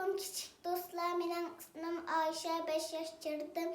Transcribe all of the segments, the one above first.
Assalamualaikum küçük dostlar. Benim ismim Ayşe, 5 yaşlardım.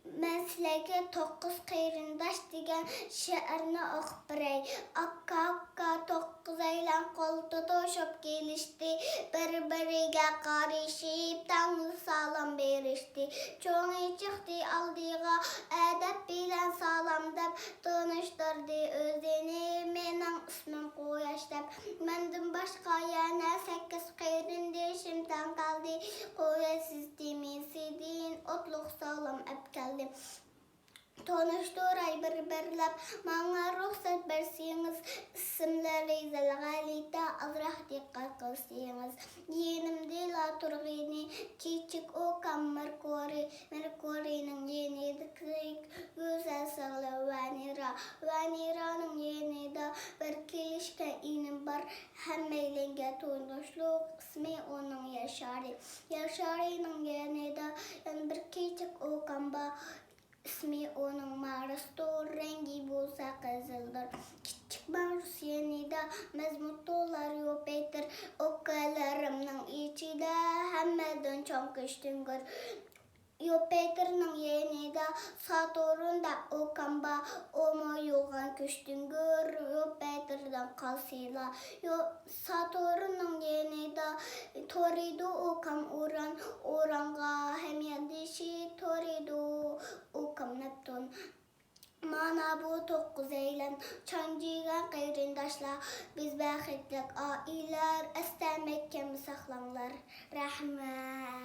Ben sizlerge 9 qeyrindaş degan şiirni o'qib beray. Akka 9 aylan qo'lda to'shib kelishdi. Bir-biriga qarashib tangli salom berishdi. Cho'ng chiqdi oldiga adab bilan salom deb tanishtirdi o'zini. Mening ismim Quyosh deb. Mendan boshqa yana 8 qayrindashimdan qoldi. Quyosh siz demesidin otluq salom apkaldi. Tanıştıray bir-birlep, bana ruhsat berseniz, isimleri Zalgalita azraq dikkat kılsanız. Yenimde la turgini, küçük Okan Merkuri'nin yeni diklik, güzel sağlı Vanira'nın yeni de bir kilişke inim var, hemmeylenge tanışlık, ismi onun Yaşarı'nın yeni de bir küçük Okan ba, İsmi onun Mars'tur, rengi bulsa kızıldır. Küçük Mars yeni de mezmutlular Jüpiter. Okalarımın içi de hemmeden çok üstüngür. Jüpiter'nin yeni de Satürn'da Okan ba, oma yoğan küstüngür. Jüpiter'den kalsıyla. Satürn'nin yeni de Torido Okan Oran'a hem yedişi Torido Okan Neptun. Mana bu 9 aylan çancıgan qeyrindaşlar. Biz baxitlik aileler istemekken saqlanlar. Rahmat.